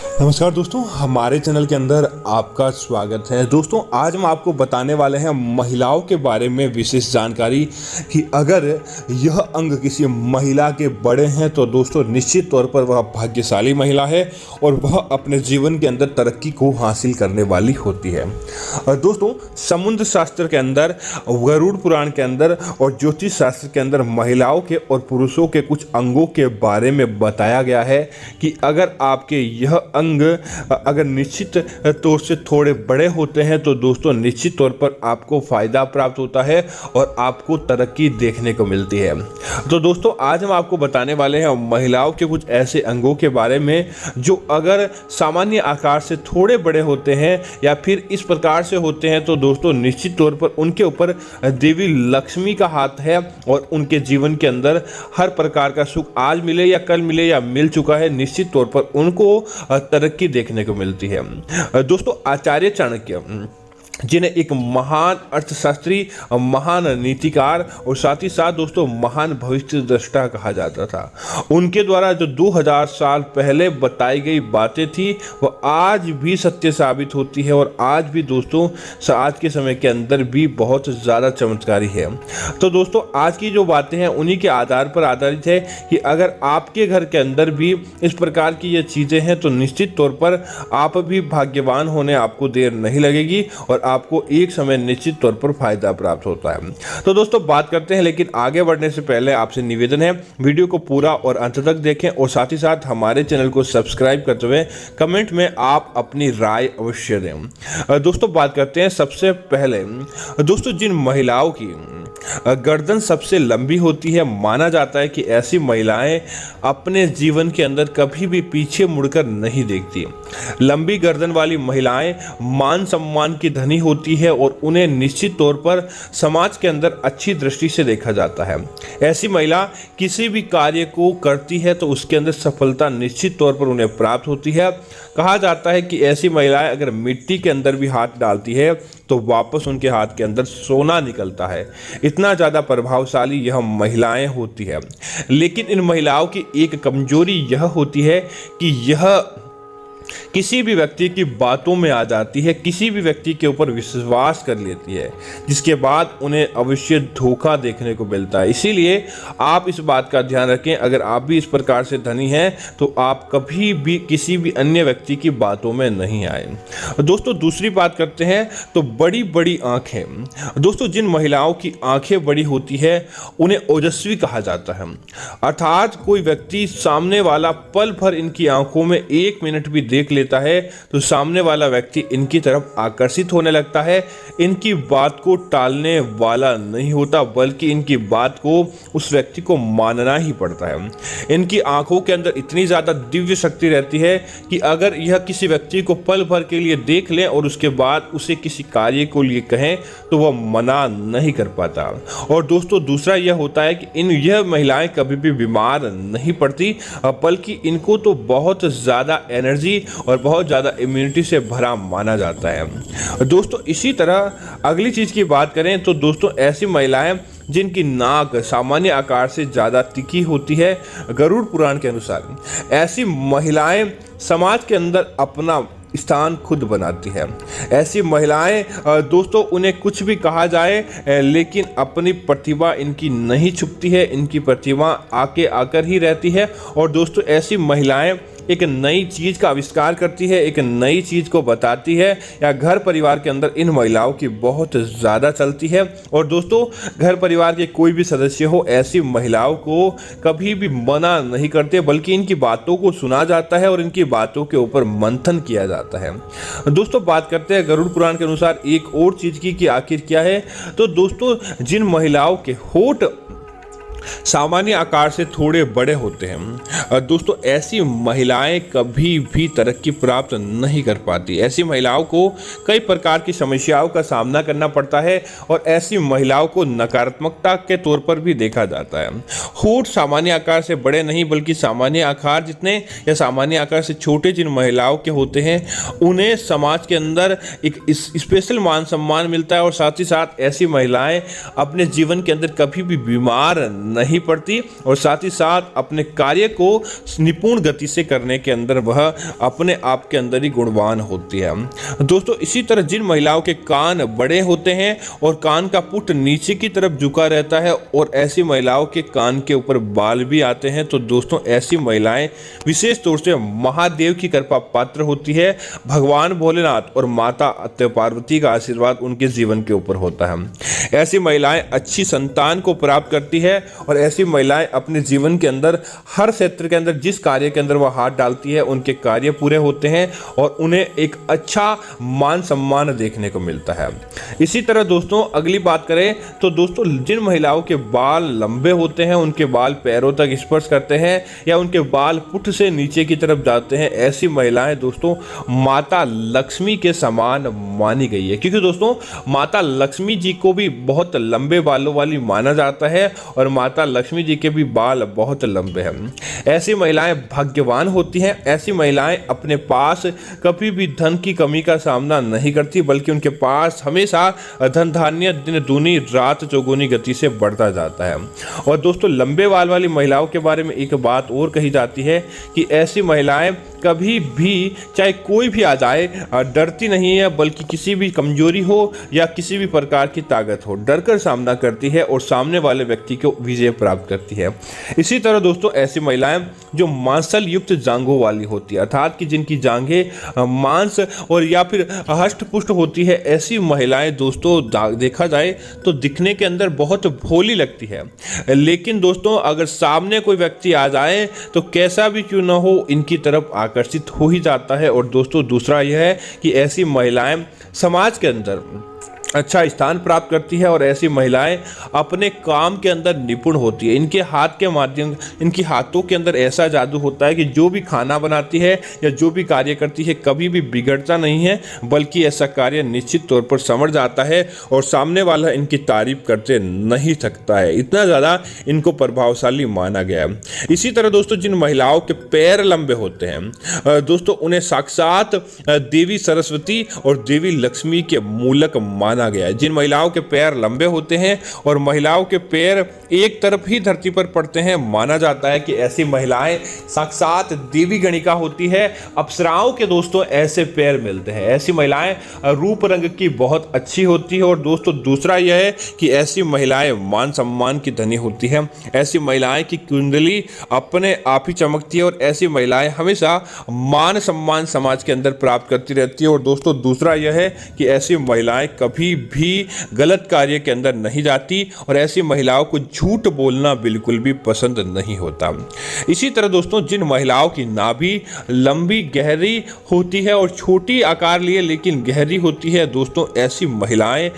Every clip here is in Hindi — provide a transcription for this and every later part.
नमस्कार दोस्तों, हमारे चैनल के अंदर आपका स्वागत है। दोस्तों, आज हम आपको बताने वाले हैं महिलाओं के बारे में विशेष जानकारी कि अगर यह अंग किसी महिला के बड़े हैं तो दोस्तों निश्चित तौर पर वह भाग्यशाली महिला है और वह अपने जीवन के अंदर तरक्की को हासिल करने वाली होती है। दोस्तों, समुद्र शास्त्र के अंदर, गरुड़ पुराण के अंदर और ज्योतिष शास्त्र के अंदर महिलाओं के और पुरुषों के कुछ अंगों के बारे में बताया गया है कि अगर आपके यह अंग अगर निश्चित तौर से थोड़े बड़े होते हैं तो दोस्तों निश्चित तौर पर आपको फायदा प्राप्त होता है और आपको तरक्की देखने को मिलती है। तो दोस्तों, आज हम आपको बताने वाले हैं महिलाओं के कुछ ऐसे अंगों के बारे में जो अगर सामान्य आकार से थोड़े बड़े होते हैं या फिर इस प्रकार से होते हैं तो दोस्तों निश्चित तौर पर उनके ऊपर देवी लक्ष्मी का हाथ है और उनके जीवन के अंदर हर प्रकार का सुख आज मिले या कल मिले या मिल चुका है, निश्चित तौर पर उनको तरक्की देखने को मिलती है। दोस्तों, आचार्य चाणक्य जिन्हें एक महान अर्थशास्त्री, महान नीतिकार और साथ ही साथ दोस्तों महान भविष्य दृष्टा कहा जाता था, उनके द्वारा जो 2000 साल पहले बताई गई बातें थी वह आज भी सत्य साबित होती है और आज भी दोस्तों आज के समय के अंदर भी बहुत ज़्यादा चमत्कारी है। तो दोस्तों, आज की जो बातें हैं उन्हीं के आधार पर आधारित है कि अगर आपके घर के अंदर भी इस प्रकार की ये चीज़ें हैं तो निश्चित तौर पर आप भी भाग्यवान होने आपको देर नहीं लगेगी और आपको एक समय निश्चित तौर पर फायदा प्राप्त होता है। तो दोस्तों, बात करते हैं, लेकिन आगे बढ़ने से पहले आपसे निवेदन है वीडियो को पूरा और अंत तक देखें और साथ ही साथ हमारे चैनल को सब्सक्राइब करते हुए कमेंट में आप अपनी राय अवश्य दें। दोस्तों, बात करते हैं सबसे पहले दोस्तों जिन महिलाओं की गर्दन सबसे लंबी होती है, माना जाता है कि ऐसी महिलाएं अपने जीवन के अंदर कभी भी पीछे मुड़कर नहीं देखती। लंबी गर्दन वाली महिलाएं मान सम्मान की धनी होती है और उन्हें निश्चित तौर पर समाज के अंदर अच्छी दृष्टि से देखा जाता है। ऐसी महिला किसी भी कार्य को करती है तो उसके अंदर सफलता निश्चित तौर पर उन्हें प्राप्त होती है। कहा जाता है कि ऐसी महिलाएं अगर मिट्टी के अंदर भी हाथ डालती है तो वापस उनके हाथ के अंदर सोना निकलता है। इतना ज़्यादा प्रभावशाली यह महिलाएं होती है। लेकिन इन महिलाओं की एक कमजोरी यह होती है कि यह किसी भी व्यक्ति की बातों में आ जाती है, किसी भी व्यक्ति के ऊपर विश्वास कर लेती है, जिसके बाद उन्हें अवश्य धोखा देखने को मिलता है। इसीलिए आप इस बात का ध्यान रखें, अगर आप भी इस प्रकार से धनी हैं तो आप कभी भी किसी भी अन्य व्यक्ति की बातों में नहीं आए। दोस्तों, दूसरी बात करते हैं तो बड़ी बड़ी आंखें। दोस्तों, जिन महिलाओं की आंखें बड़ी होती है उन्हें ओजस्वी कहा जाता है, अर्थात कोई व्यक्ति सामने वाला पल भर इनकी आंखों में 1 मिनट भी देख लेता है तो सामने वाला व्यक्ति इनकी तरफ आकर्षित होने लगता है। इनकी बात को टालने वाला नहीं होता, बल्कि इनकी बात को उस व्यक्ति को मानना ही पड़ता है। इनकी आंखों के अंदर इतनी ज़्यादा दिव्य शक्ति रहती है कि अगर यह किसी व्यक्ति को पल भर के लिए देख लें और उसके बाद उसे किसी कार्य को लिए कहें तो वह मना नहीं कर पाता। और दोस्तों, दूसरा यह होता है कि यह महिलाएं कभी भी बीमार नहीं पड़ती, बल्कि इनको तो बहुत ज़्यादा एनर्जी और बहुत ज़्यादा इम्यूनिटी से भरा माना जाता है। दोस्तों, इसी तरह अगली चीज़ की बात करें तो दोस्तों ऐसी महिलाएं जिनकी नाक सामान्य आकार से ज़्यादा तीखी होती है, गरुड़ पुराण के अनुसार ऐसी महिलाएं समाज के अंदर अपना स्थान खुद बनाती है। ऐसी महिलाएं दोस्तों उन्हें कुछ भी कहा जाए लेकिन अपनी प्रतिभा इनकी नहीं छुपती है, इनकी प्रतिभा आके आकर ही रहती है। और दोस्तों, ऐसी महिलाएं एक नई चीज़ का आविष्कार करती है, एक नई चीज़ को बताती है या घर परिवार के अंदर इन महिलाओं की बहुत ज़्यादा चलती है। और दोस्तों, घर परिवार के कोई भी सदस्य हो, ऐसी महिलाओं को कभी भी मना नहीं करते, बल्कि इनकी बातों को सुना जाता है और इनकी बातों के ऊपर मंथन किया जाता है। दोस्तों, बात करते हैं गरुड़ पुराण के अनुसार एक और चीज़ की कि आखिर क्या है। तो दोस्तों, जिन महिलाओं के होठ सामान्य आकार से थोड़े बड़े होते हैं, दोस्तों ऐसी महिलाएं कभी भी तरक्की प्राप्त नहीं कर पाती। ऐसी महिलाओं को कई प्रकार की समस्याओं का सामना करना पड़ता है और ऐसी महिलाओं को नकारात्मकता के तौर पर भी देखा जाता है। होठ सामान्य आकार से बड़े नहीं बल्कि सामान्य आकार जितने या सामान्य आकार से छोटे जिन महिलाओं के होते हैं उन्हें समाज के अंदर एक स्पेशल मान सम्मान मिलता है और साथ ही साथ ऐसी महिलाएं अपने जीवन के अंदर कभी भी बीमार नहीं पड़ती और साथ ही साथ अपने कार्य को निपुण गति से करने के अंदर वह अपने आप के अंदर ही गुणवान होती है। दोस्तों इसी तरह जिन महिलाओं के कान बड़े होते हैं और कान का पुट नीचे की तरफ झुका रहता है और ऐसी महिलाओं के कान के ऊपर बाल भी आते हैं, तो दोस्तों ऐसी महिलाएं विशेष तौर से महादेव की कृपा पात्र होती है। भगवान भोलेनाथ और माता पार्वती का आशीर्वाद उनके जीवन के ऊपर होता है। ऐसी महिलाएं अच्छी संतान को प्राप्त करती है और ऐसी महिलाएं अपने जीवन के अंदर हर क्षेत्र के अंदर जिस कार्य के अंदर वह हाथ डालती है उनके कार्य पूरे होते हैं और उन्हें एक अच्छा मान सम्मान देखने को मिलता है। इसी तरह दोस्तों अगली बात करें तो दोस्तों जिन महिलाओं के बाल लंबे होते हैं, उनके बाल पैरों तक स्पर्श करते हैं या उनके बाल पुट से नीचे की तरफ जाते हैं, ऐसी महिलाएं दोस्तों माता लक्ष्मी के समान मानी गई है, क्योंकि दोस्तों माता लक्ष्मी जी को भी बहुत लंबे बालों वाली माना जाता है और माता लक्ष्मी जी के भी बाल बहुत लंबे हैं। ऐसी महिलाएं भाग्यवान होती हैं। ऐसी महिलाएं अपने पास कभी भी धन की कमी का सामना नहीं करती, बल्कि उनके पास हमेशा धन धान्य दिन दूनी रात चौगुनी गति से बढ़ता जाता है। और दोस्तों लंबे बाल वाली महिलाओं के बारे में एक बात और कही जाती है कि ऐसी महिलाएं कभी भी चाहे कोई भी आ जाए डरती नहीं है, बल्कि किसी भी कमजोरी हो या किसी भी प्रकार की ताकत हो डरकर सामना करती है और सामने वाले व्यक्ति को विजय प्राप्त करती है। इसी तरह दोस्तों ऐसी महिलाएं जो मांसल युक्त जांघों वाली होती है, अर्थात कि जिनकी जांघें मांस और या फिर हष्ट पुष्ट होती है, ऐसी महिलाएं दोस्तों देखा जाए तो दिखने के अंदर बहुत भोली लगती है, लेकिन दोस्तों अगर सामने कोई व्यक्ति आ जाए तो कैसा भी क्यों ना हो इनकी तरफ आकर्षित हो ही जाता है। और दोस्तों दूसरा यह है कि ऐसी महिलाएं समाज के अंदर अच्छा स्थान प्राप्त करती है और ऐसी महिलाएं अपने काम के अंदर निपुण होती है। इनके हाथ के माध्यम इनकी हाथों के अंदर ऐसा जादू होता है कि जो भी खाना बनाती है या जो भी कार्य करती है कभी भी बिगड़ता नहीं है, बल्कि ऐसा कार्य निश्चित तौर पर समझ जाता है और सामने वाला इनकी तारीफ करते नहीं सकता है, इतना ज़्यादा इनको प्रभावशाली माना गया है। इसी तरह दोस्तों जिन महिलाओं के पैर लंबे होते हैं दोस्तों उन्हें साक्षात देवी सरस्वती और देवी लक्ष्मी के मूलक माना गया है। जिन महिलाओं के पैर लंबे होते हैं और महिलाओं के पैर एक तरफ ही धरती पर पड़ते हैं, माना जाता है कि ऐसी महिलाएं साक्षात देवी गणिका होती है। अप्सराओं के दोस्तों ऐसे पैर मिलते हैं। ऐसी महिलाएं रूप रंग की बहुत अच्छी होती है और दोस्तों दूसरा यह है कि ऐसी महिलाएं मान सम्मान की धनी होती है। ऐसी महिलाएं की कुंडली अपने आप ही चमकती है और ऐसी महिलाएं हमेशा मान सम्मान समाज के अंदर प्राप्त करती रहती है। और दोस्तों दूसरा यह है कि ऐसी महिलाएं कभी भी गलत कार्य के अंदर नहीं जाती और ऐसी महिलाओं को झूठ बोलना बिल्कुल भी पसंद नहीं होता। इसी तरह दोस्तों जिन महिलाओं की नाभि लंबी गहरी होती है और छोटी आकार लिए लेकिन गहरी होती है, दोस्तों ऐसी महिलाएं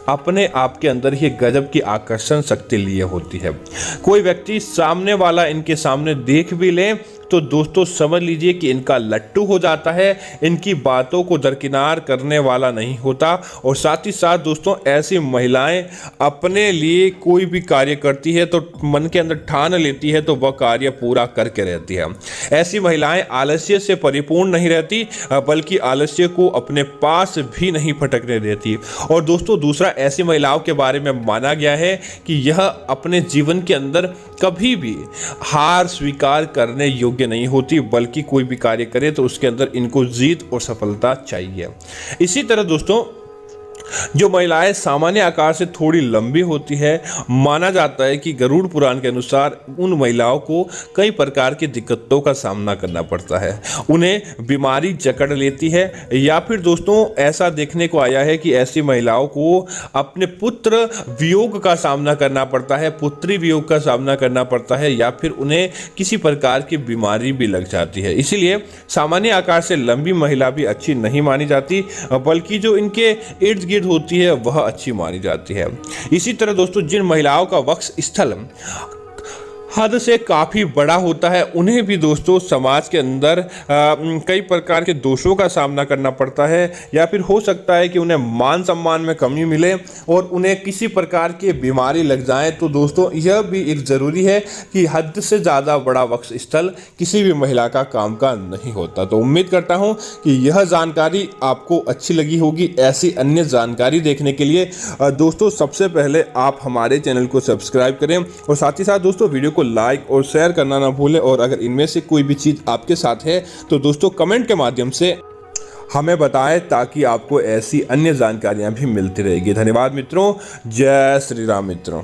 अपने आप के अंदर ही गजब की आकर्षण शक्ति लिए होती है। कोई व्यक्ति सामने वाला इनके सामने देख भी ले तो दोस्तों समझ लीजिए कि इनका लट्टू हो जाता है, इनकी बातों को दरकिनार करने वाला नहीं होता। और साथ ही साथ दोस्तों ऐसी महिलाएं अपने लिए कोई भी कार्य करती है तो मन के अंदर ठान लेती है तो वह कार्य पूरा करके रहती है। ऐसी महिलाएं आलस्य से परिपूर्ण नहीं रहती, बल्कि आलस्य को अपने पास भी नहीं फटकने देती। और दोस्तों दूसरा ऐसी महिलाओं के बारे में माना गया है कि यह अपने जीवन के अंदर कभी भी हार स्वीकार करने योग्य नहीं होती, बल्कि कोई भी कार्य करे तो उसके अंदर इनको जीत और सफलता चाहिए। इसी तरह दोस्तों जो महिलाएं सामान्य आकार से थोड़ी लंबी होती है, माना जाता है कि गरुड़ पुराण के अनुसार उन महिलाओं को कई प्रकार की दिक्कतों का सामना करना पड़ता है, उन्हें बीमारी जकड़ लेती है या फिर दोस्तों ऐसा देखने को आया है कि ऐसी महिलाओं को अपने पुत्र वियोग का सामना करना पड़ता है, पुत्री वियोग का सामना करना पड़ता है या फिर उन्हें किसी प्रकार की बीमारी भी लग जाती है। इसीलिए सामान्य आकार से लंबी महिला भी अच्छी नहीं मानी जाती, बल्कि जो इनके इर्द गिर्द होती है वह अच्छी मानी जाती है। इसी तरह दोस्तों जिन महिलाओं का वक्ष स्थल हद से काफ़ी बड़ा होता है, उन्हें भी दोस्तों समाज के अंदर कई प्रकार के दोषों का सामना करना पड़ता है, या फिर हो सकता है कि उन्हें मान सम्मान में कमी मिले और उन्हें किसी प्रकार की बीमारी लग जाए। तो दोस्तों यह भी एक ज़रूरी है कि हद से ज़्यादा बड़ा वक्फ स्थल किसी भी महिला का काम का नहीं होता। तो उम्मीद करता हूँ कि यह जानकारी आपको अच्छी लगी होगी। ऐसी अन्य जानकारी देखने के लिए दोस्तों सबसे पहले आप हमारे चैनल को सब्सक्राइब करें और साथ ही साथ दोस्तों वीडियो को लाइक और शेयर करना ना भूलें। और अगर इनमें से कोई भी चीज़ आपके साथ है तो दोस्तों कमेंट के माध्यम से हमें बताएं, ताकि आपको ऐसी अन्य जानकारियां भी मिलती रहेगी। धन्यवाद मित्रों। जय श्री राम मित्रों।